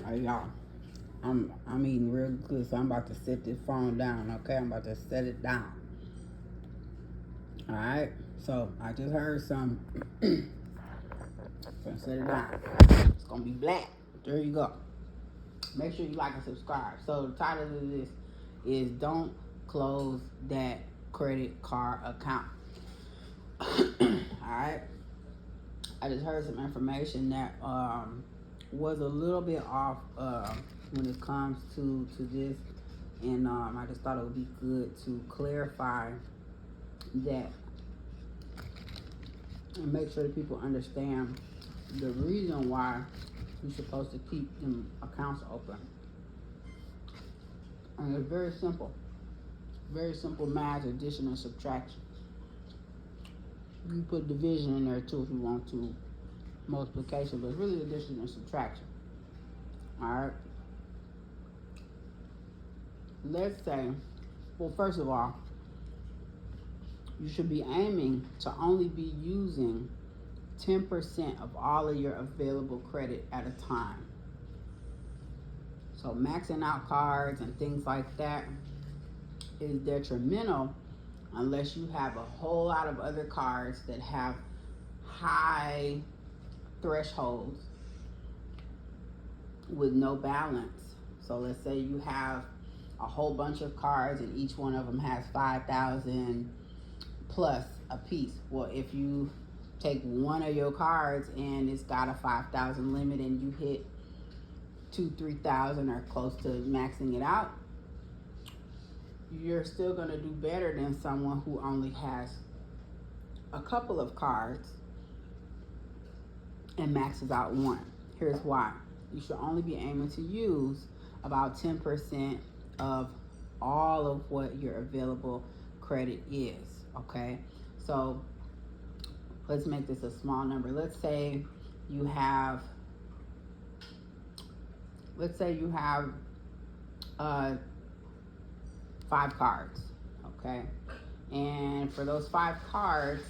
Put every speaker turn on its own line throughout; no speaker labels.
Hey y'all, I'm eating real good, so I'm about to set this phone down. Okay, I'm about to set it down. All right. So I just heard some. Gonna set it down. It's gonna be black. There you go. Make sure you like and subscribe. So the title of this is "Don't Close That Credit Card Account." All right. I just heard some information that was a little bit off when it comes to this, and I just thought it would be good to clarify that and make sure that people understand the reason why you're supposed to keep them accounts open. And it's very simple math, addition and subtraction. You can put division in there too if you want to, multiplication, but it's really addition and subtraction. All right. Let's say, well, first of all, you should be aiming to only be using 10% of all of your available credit at a time. So maxing out cards and things like that is detrimental unless you have a whole lot of other cards that have high thresholds with no balance. So let's say you have a whole bunch of cards and each one of them has 5,000 plus a piece. Well, if you take one of your cards and it's got a 5,000 limit and you hit 3,000 or close to maxing it out, you're still going to do better than someone who only has a couple of cards and maxes out one. Here's why. You should only be aiming to use about 10% of all of what your available credit is. Okay, so let's make this a small number. Let's say you have 5 cards. Okay, and for those 5 cards,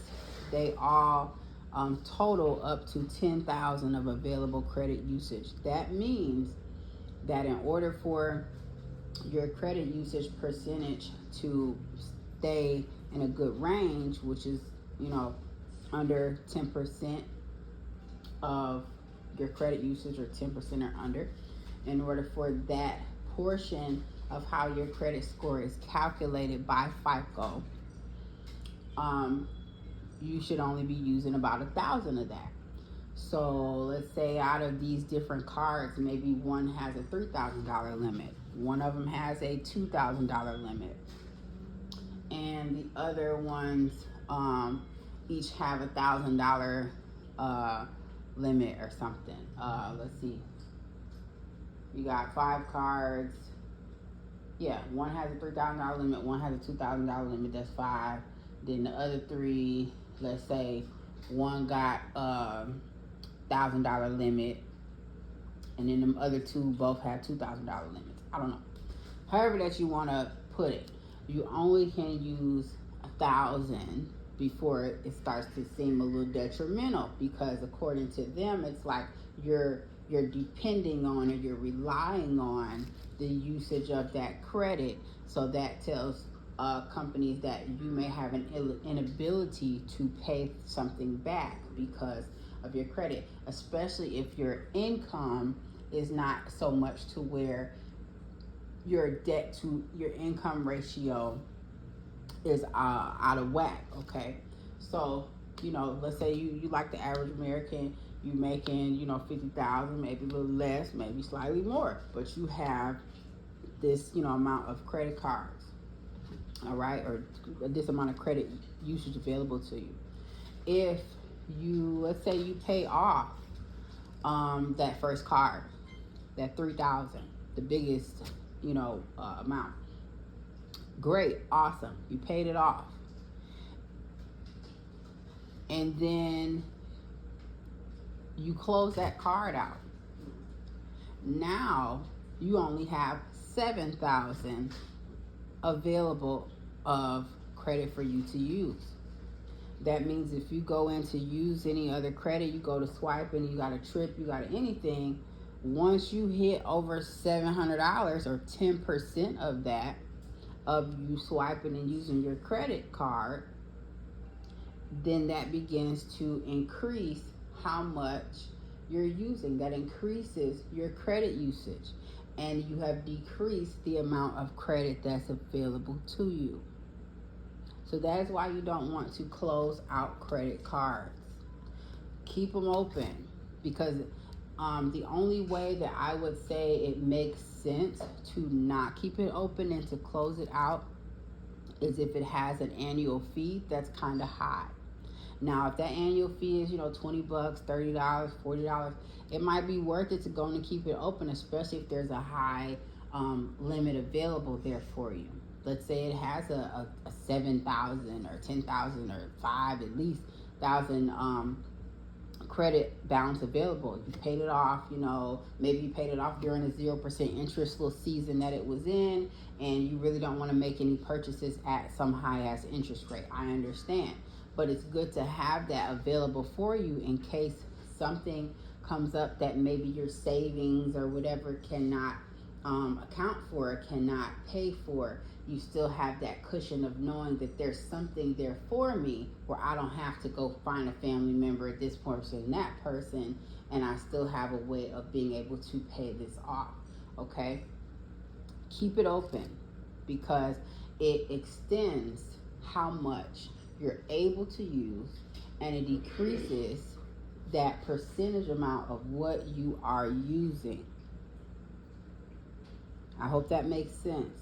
they all total up to 10,000 of available credit usage. That means that in order for your credit usage percentage to stay in a good range, which is, under 10% of your credit usage, or 10% or under, in order for that portion of how your credit score is calculated by FICO, you should only be using about 1,000 of that. So let's say out of these different cards, maybe one has a $3,000 limit, one of them has a $2,000 limit, and the other ones each have $1,000 limit or something. Let's see. You got 5 cards. Yeah, one has a $3,000 limit, one has a $2,000 limit. That's 5. Then the other 3, let's say, one got $1,000 limit, and then the other 2 both have $2,000 limits. I don't know. However that you want to put it, you only can use 1,000 before it starts to seem a little detrimental, because according to them, it's like you're depending on, or you're relying on the usage of that credit. So that tells companies that you may have an inability to pay something back because of your credit, especially if your income is not so much to where your debt to your income ratio is out of whack. Okay, so let's say you like the average American, you making 50,000, maybe a little less, maybe slightly more, but you have this amount of credit cards, all right, or this amount of credit usage available to you. If let's say you pay off that first card, that 3,000, the biggest amount, great, awesome, you paid it off, and then you close that card out. Now you only have 7,000 available of credit for you to use. That means if you go in to use any other credit, you go to swipe and you got a trip, you got anything, Once you hit over $700 or 10% of that, of you swiping and using your credit card, then that begins to increase how much you're using. That increases your credit usage, and you have decreased the amount of credit that's available to you. So that is why you don't want to close out credit cards. Keep them open, because the only way that I would say it makes sense to not keep it open and to close it out is if it has an annual fee that's kind of high. Now, if that annual fee is, $20, $30, $40, it might be worth it to go and keep it open, especially if there's a high limit available there for you. Let's say it has a 7,000 or 10,000 or five at least thousand credit balance available. You paid it off, maybe you paid it off during a 0% interest little season that it was in, and you really don't want to make any purchases at some high ass interest rate. I understand, but it's good to have that available for you in case something comes up that maybe your savings or whatever cannot account for, cannot pay for. You still have that cushion of knowing that there's something there for me where I don't have to go find a family member, this person, that person, and I still have a way of being able to pay this off. Okay? Keep it open, because it extends how much you're able to use, and it decreases that percentage amount of what you are using. I hope that makes sense.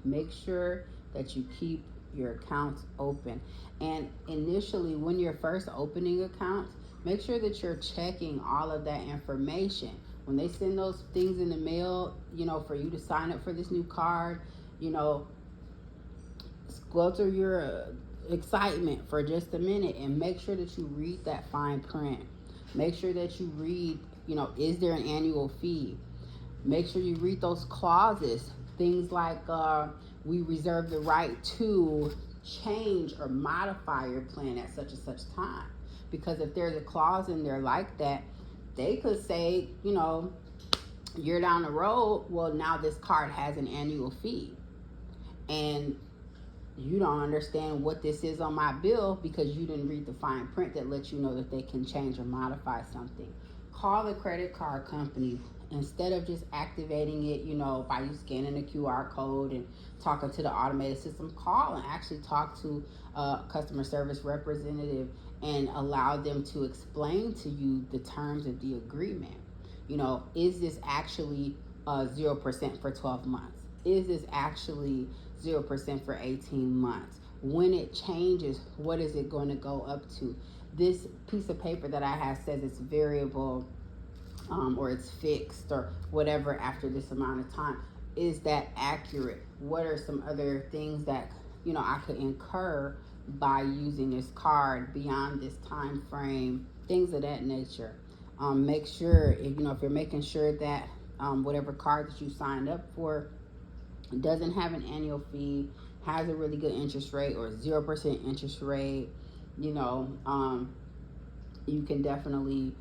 Make sure that you keep your accounts open. And initially, when you're first opening accounts, make sure that you're checking all of that information. When they send those things in the mail, for you to sign up for this new card, go through your excitement for just a minute and make sure that you read that fine print. Make sure that you read, is there an annual fee? Make sure you read those clauses. Things like we reserve the right to change or modify your plan at such and such time. Because if there's a clause in there like that, they could say, you're down the road, well, now this card has an annual fee. And you don't understand what this is on my bill because you didn't read the fine print that lets you know that they can change or modify something. Call the credit card company. Instead of just activating it, by you scanning a QR code and talking to the automated system, call and actually talk to a customer service representative and allow them to explain to you the terms of the agreement. Is this actually 0% for 12 months? Is this actually 0% for 18 months? When it changes, what is it going to go up to? This piece of paper that I have says it's variable, or it's fixed or whatever after this amount of time. Is that accurate? What are some other things that I could incur by using this card beyond this time frame? Things of that nature. Make sure if you're making sure that whatever card that you signed up for doesn't have an annual fee, has a really good interest rate or 0% interest rate. You can definitely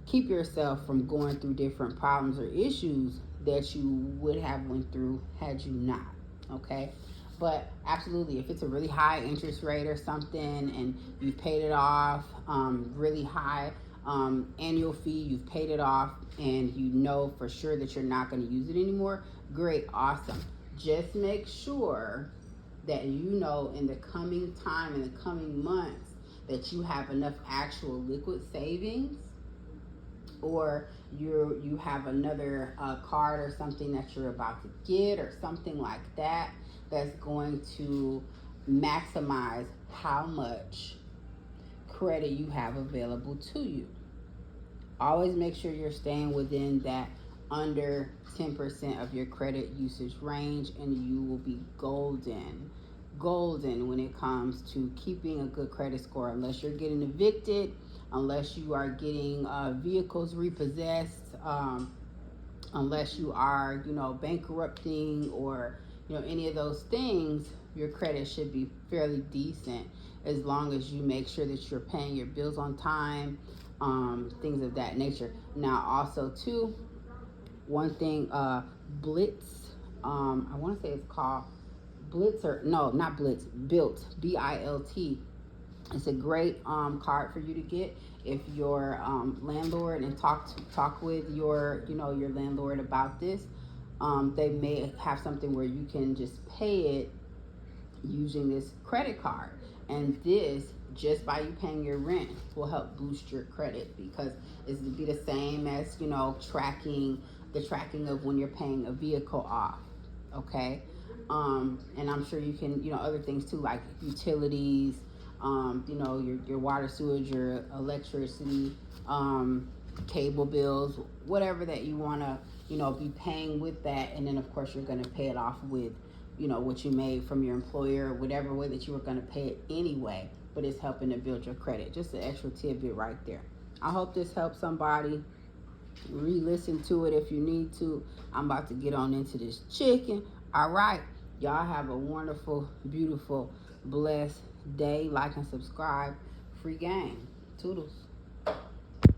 keep yourself from going through different problems or issues that you would have went through had you not. Okay? But absolutely, if it's a really high interest rate or something and you've paid it off, really high annual fee, you've paid it off, and you know for sure that you're not going to use it anymore, great, awesome. Just make sure that in the coming time, in the coming months, that you have enough actual liquid savings, or you have another card or something that you're about to get or something like that, that's going to maximize how much credit you have available to you. Always make sure you're staying within that under 10% of your credit usage range, and you will be golden when it comes to keeping a good credit score, unless you're getting evicted, unless you are getting vehicles repossessed, unless you are, bankrupting or, any of those things. Your credit should be fairly decent as long as you make sure that you're paying your bills on time, things of that nature. Now, also too, one thing, Blitz, I want to say it's called Blitz, or no, not Blitz, BILT, BILT. It's a great card for you to get if you're landlord, and talk with your your landlord about this. They may have something where you can just pay it using this credit card, and this, just by you paying your rent, will help boost your credit, because it's to be the same as tracking of when you're paying a vehicle off. Okay. And I'm sure you can other things too, like utilities, your water, sewage, your electricity, cable bills, whatever that you want to be paying with that. And then of course you're going to pay it off with what you made from your employer, whatever way that you were going to pay it anyway. But it's helping to build your credit. Just an extra tidbit right there. I hope this helps somebody. Re-listen to it if you need to. I'm about to get on into this chicken. All right, y'all have a wonderful, beautiful, blessed day. Like and subscribe. Free game. Toodles.